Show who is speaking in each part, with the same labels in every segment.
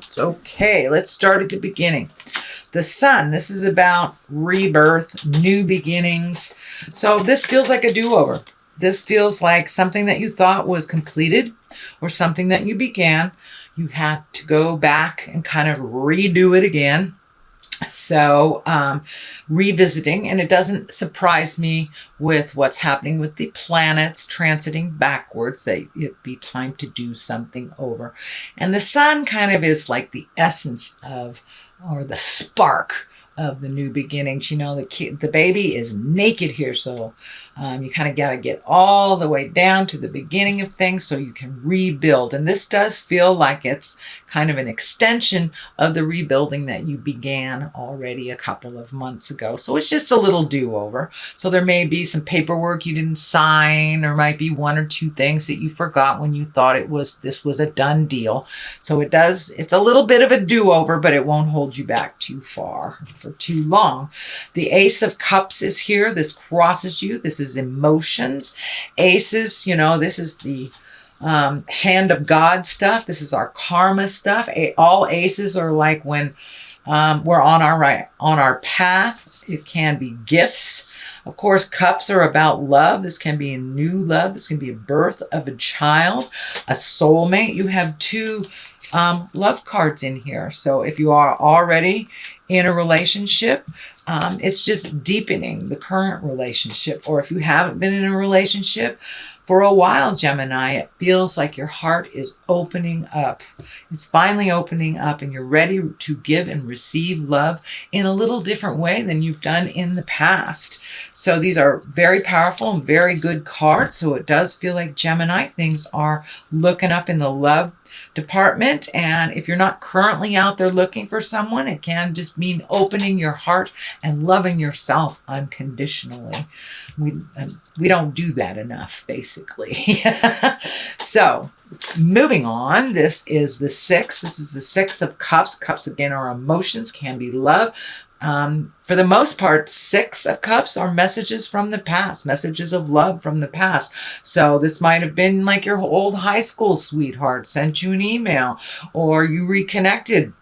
Speaker 1: It's okay. Let's start at the beginning. The sun, this is about rebirth, new beginnings. So this feels like a do-over. This feels like something that you thought was completed or something that you began. You had to go back and kind of redo it again. So revisiting, and it doesn't surprise me with what's happening with the planets transiting backwards, that it'd be time to do something over. And the sun kind of is like the essence of, or the spark of the new beginnings. You know, the baby is naked here, so you kind of got to get all the way down to the beginning of things so you can rebuild. And this does feel like it's kind of an extension of the rebuilding that you began already a couple of months ago. So it's just a little do-over. So there may be some paperwork you didn't sign, or might be one or two things that you forgot when you thought this was a done deal. So it's a little bit of a do-over, but it won't hold you back too far for too long. The Ace of Cups is here. This crosses you. This is emotions. Aces, you know, this is the hand of God stuff. This is our karma stuff. All aces are like when we're on our path. It can be gifts. Of course, cups are about love. This can be a new love. This can be a birth of a child, a soulmate. You have two love cards in here. So if you are already in a relationship, it's just deepening the current relationship. Or if you haven't been in a relationship for a while, Gemini, it feels like your heart is opening up. It's finally opening up, and you're ready to give and receive love in a little different way than you've done in the past. So these are very powerful and very good cards. So it does feel like, Gemini, things are looking up in the love department. And if you're not currently out there looking for someone, it can just mean opening your heart and loving yourself unconditionally. We don't do that enough, basically. So moving on, this is the six. This is the Six of Cups. Cups, again, are emotions, can be love. For the most part, Six of Cups are messages from the past, messages of love from the past. So this might have been like your old high school sweetheart sent you an email, or you reconnected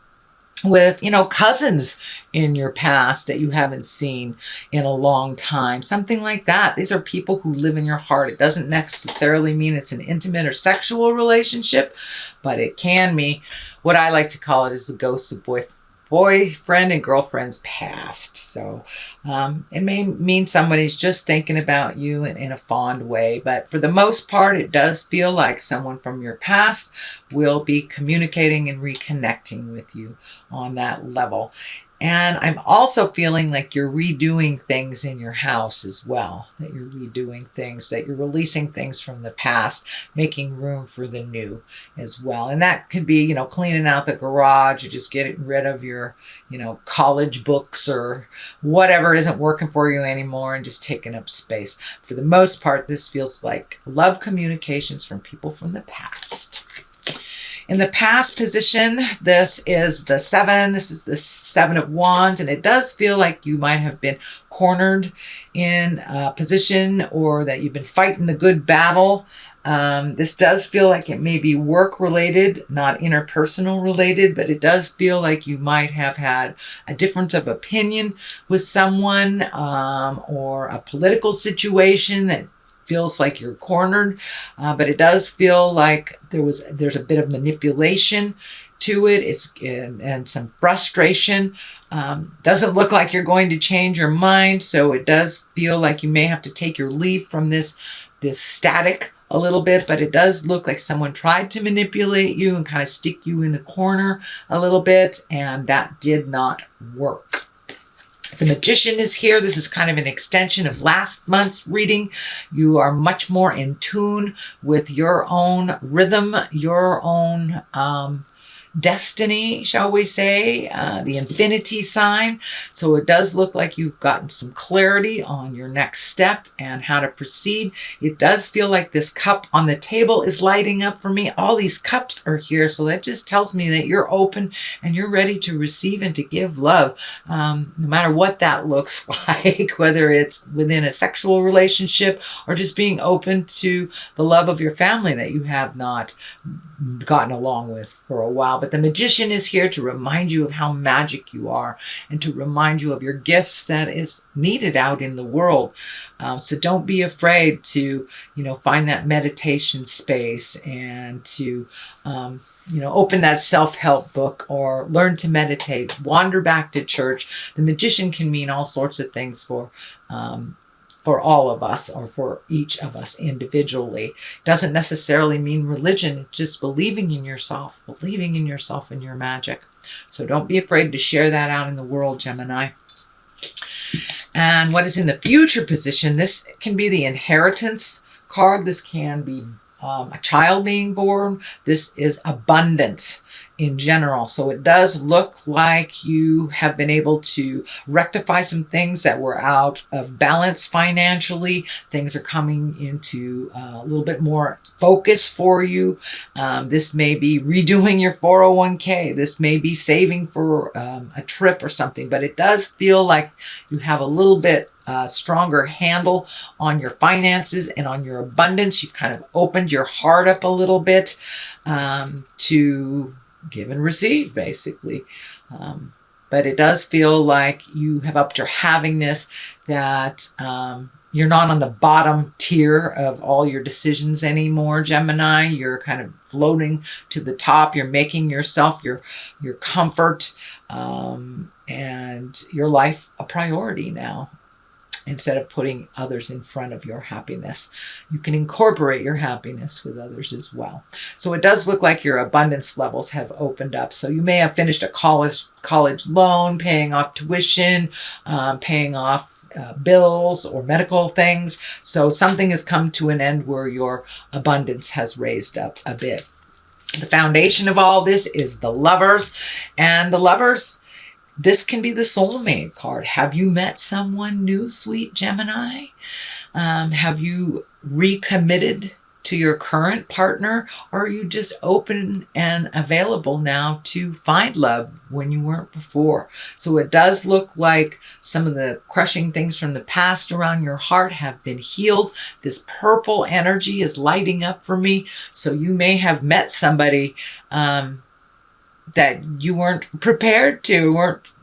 Speaker 1: with, you know, cousins in your past that you haven't seen in a long time, something like that. These are people who live in your heart. It doesn't necessarily mean it's an intimate or sexual relationship, but it can mean, what I like to call it, is the ghosts of boyfriend and girlfriend's past. So it may mean somebody's just thinking about you in a fond way, but for the most part, it does feel like someone from your past will be communicating and reconnecting with you on that level. And I'm also feeling like you're redoing things in your house as well, that you're redoing things, that you're releasing things from the past, making room for the new as well. And that could be, you know, cleaning out the garage, or just getting rid of your, you know, college books or whatever isn't working for you anymore and just taking up space. For the most part, this feels like love communications from people from the past. In the past position, this is the Seven. This is the Seven of Wands, and it does feel like you might have been cornered in a position, or that you've been fighting the good battle. This does feel like it may be work-related, not interpersonal related, but it does feel like you might have had a difference of opinion with someone, or a political situation that feels like you're cornered, but it does feel like there's a bit of manipulation to it. And some frustration. Doesn't look like you're going to change your mind, so it does feel like you may have to take your leave from this static a little bit, but it does look like someone tried to manipulate you and kind of stick you in the corner a little bit, and that did not work. The Magician is here. This is kind of an extension of last month's reading. You are much more in tune with your own rhythm, your own destiny, shall we say, the infinity sign. So it does look like you've gotten some clarity on your next step and how to proceed. It does feel like this cup on the table is lighting up for me. All these cups are here, so that just tells me that you're open and you're ready to receive and to give love, no matter what that looks like, whether it's within a sexual relationship or just being open to the love of your family that you have not gotten along with for a while. But But the Magician is here to remind you of how magic you are and to remind you of your gifts that is needed out in the world. So don't be afraid to, find that meditation space and to, open that self-help book or learn to meditate, wander back to church. The Magician can mean all sorts of things for all of us or for each of us individually. Doesn't necessarily mean religion. It's just believing in yourself and your magic. So don't be afraid to share that out in the world, Gemini. And what is in the future position? This can be the inheritance card. This can be a child being born. This is abundance in general. So it does look like you have been able to rectify some things that were out of balance financially. Things are coming into a little bit more focus for you. This may be redoing your 401k. This may be saving for a trip or something, but it does feel like you have a little bit stronger handle on your finances and on your abundance. You've kind of opened your heart up a little bit to give and receive, basically. But it does feel like you have upped your havingness, that you're not on the bottom tier of all your decisions anymore, Gemini. You're kind of floating to the top. You're making yourself, your comfort, and your life a priority now. Instead of putting others in front of your happiness, you can incorporate your happiness with others as well. So it does look like your abundance levels have opened up. So you may have finished a college loan, paying off tuition, paying off bills or medical things. So something has come to an end where your abundance has raised up a bit. The foundation of all this is the Lovers, and the Lovers, this can be the soulmate card. Have you met someone new, sweet Gemini? Have you recommitted to your current partner? Or are you just open and available now to find love when you weren't before? So it does look like some of the crushing things from the past around your heart have been healed. This purple energy is lighting up for me. So you may have met somebody that you weren't prepared to,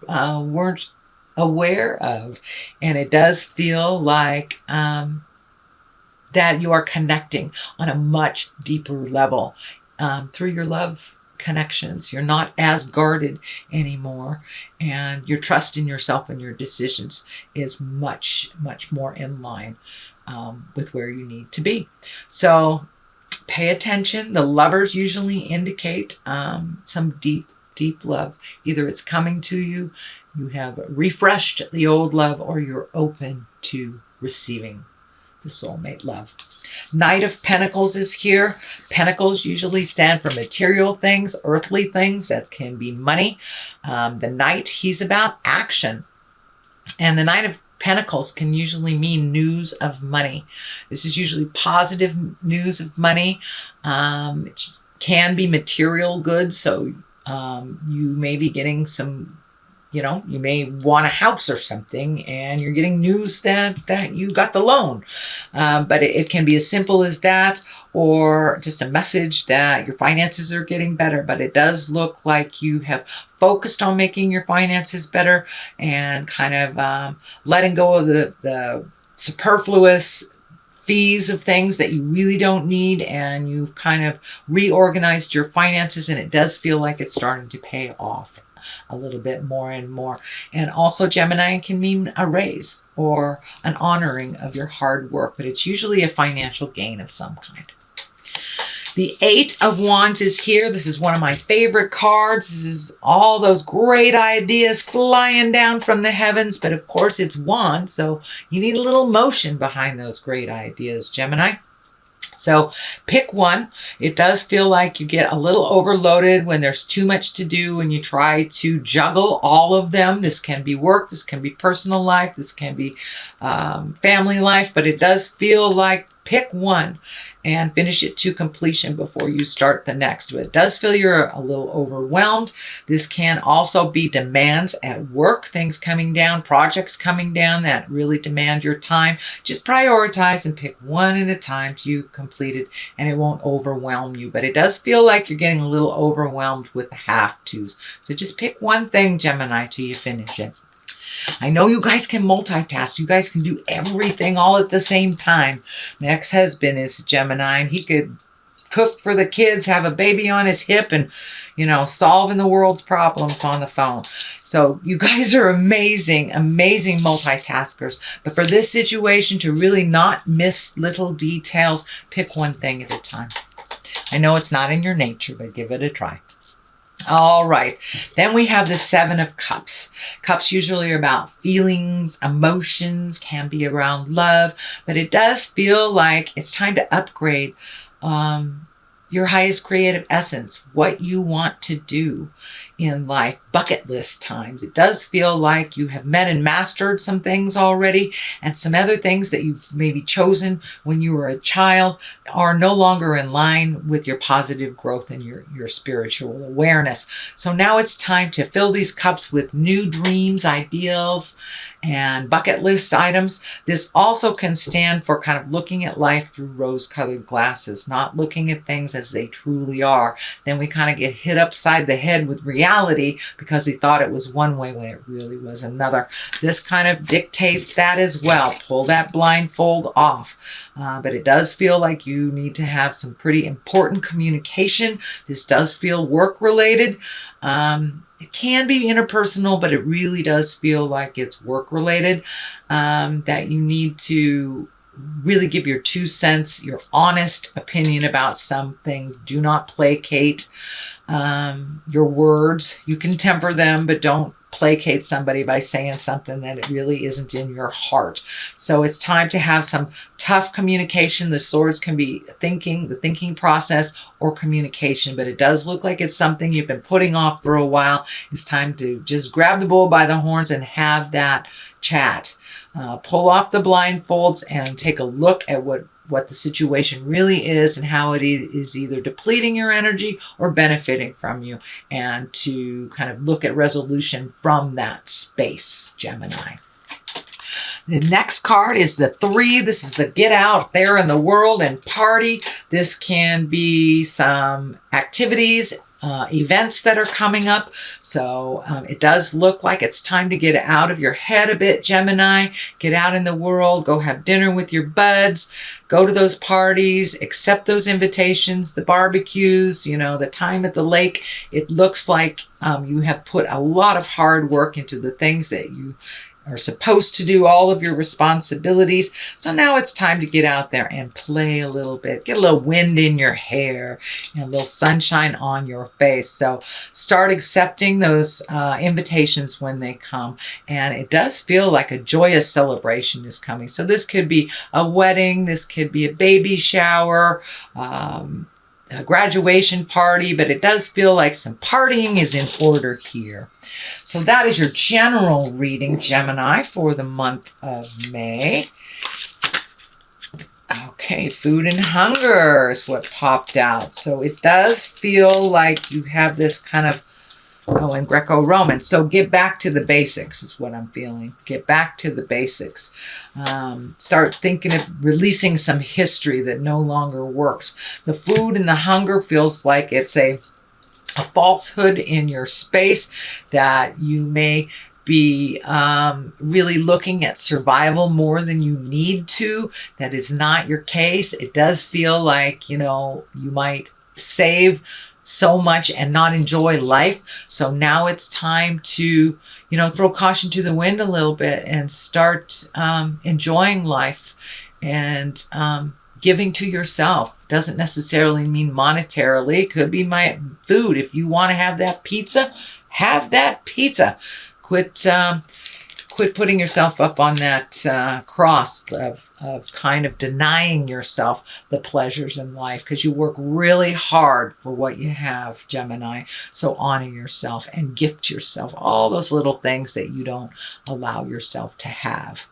Speaker 1: weren't aware of. And it does feel like that you are connecting on a much deeper level through your love connections. You're not as guarded anymore, and your trust in yourself and your decisions is much, much more in line with where you need to be. So pay attention. The Lovers usually indicate some deep, deep love. Either it's coming to you, you have refreshed the old love, or you're open to receiving the soulmate love. Knight of Pentacles is here. Pentacles usually stand for material things, earthly things. That can be money. The Knight, he's about action. And the Knight of Pentacles can usually mean news of money. This is usually positive news of money. It can be material goods. So you may be getting some, you may want a house or something, and you're getting news that you got the loan. But it can be as simple as that, or just a message that your finances are getting better. But it does look like you have focused on making your finances better and kind of letting go of the superfluous fees of things that you really don't need, and you've kind of reorganized your finances, and it does feel like it's starting to pay off a little bit more and more. And also, Gemini can mean a raise or an honoring of your hard work, but it's usually a financial gain of some kind. The Eight of Wands is here. This is one of my favorite cards. This is all those great ideas flying down from the heavens, but of course it's wands, so you need a little motion behind those great ideas, Gemini. So pick one. It does feel like you get a little overloaded when there's too much to do and you try to juggle all of them. This can be work, this can be personal life, this can be family life, but it does feel like pick one and finish it to completion before you start the next. But it does feel you're a little overwhelmed. This can also be demands at work, things coming down, projects coming down that really demand your time. Just prioritize and pick one at a time to complete it, and it won't overwhelm you. But it does feel like you're getting a little overwhelmed with the have-tos. So just pick one thing, Gemini, till you finish it. I know you guys can multitask. You guys can do everything all at the same time. My ex-husband is a Gemini, and he could cook for the kids, have a baby on his hip, and, you know, solving the world's problems on the phone. So you guys are amazing, amazing multitaskers. But for this situation, to really not miss little details, pick one thing at a time. I know it's not in your nature, but give it a try. All right, then we have the Seven of Cups. Cups usually are about feelings, emotions, can be around love, but it does feel like it's time to upgrade your highest creative essence, what you want to do in life, bucket list times. It does feel like you have met and mastered some things already, and some other things that you've maybe chosen when you were a child are no longer in line with your positive growth and your spiritual awareness. So now it's time to fill these cups with new dreams, ideals, and bucket list items. This also can stand for kind of looking at life through rose-colored glasses, not looking at things as they truly are. Then we kind of get hit upside the head with reality because he thought it was one way when it really was another. This kind of dictates that as well. Pull that blindfold off. But it does feel like you need to have some pretty important communication. This does feel work-related. It can be interpersonal, but it really does feel like it's work-related, that you need to really give your 2 cents, your honest opinion about something. Do not placate your words. You can temper them, but don't placate somebody by saying something that it really isn't in your heart. So it's time to have some tough communication. The swords can be thinking, the thinking process, or communication, but it does look like it's something you've been putting off for a while. It's time to just grab the bull by the horns and have that chat. Pull off the blindfolds and take a look at what the situation really is and how it is either depleting your energy or benefiting from you, and to kind of look at resolution from that space, Gemini. The next card is the 3. This is the get out there in the world and party. This can be some activities, events that are coming up. So it does look like it's time to get out of your head a bit, Gemini. Get out in the world, go have dinner with your buds, go to those parties, accept those invitations, the barbecues, you know, the time at the lake. It looks like you have put a lot of hard work into the things that you are supposed to do, all of your responsibilities. So now it's time to get out there and play a little bit, get a little wind in your hair, and a little sunshine on your face. So start accepting those invitations when they come. And it does feel like a joyous celebration is coming. So this could be a wedding, this could be a baby shower, a graduation party, but it does feel like some partying is in order here. So that is your general reading, Gemini, for the month of May. Okay, food and hunger is what popped out. So it does feel like you have this kind of, in Greco-Roman. So get back to the basics is what I'm feeling. Get back to the basics. Start thinking of releasing some history that no longer works. The food and the hunger feels like it's a falsehood in your space, that you may be really looking at survival more than you need to. That is not your case. It does feel like, you know, you might save so much and not enjoy life. So now it's time to, you know, throw caution to the wind a little bit and start enjoying life and giving to yourself. Doesn't necessarily mean monetarily. It could be my food. If you want to have that pizza, have that pizza. Quit putting yourself up on that cross of kind of denying yourself the pleasures in life, because you work really hard for what you have, Gemini. So honor yourself and gift yourself all those little things that you don't allow yourself to have.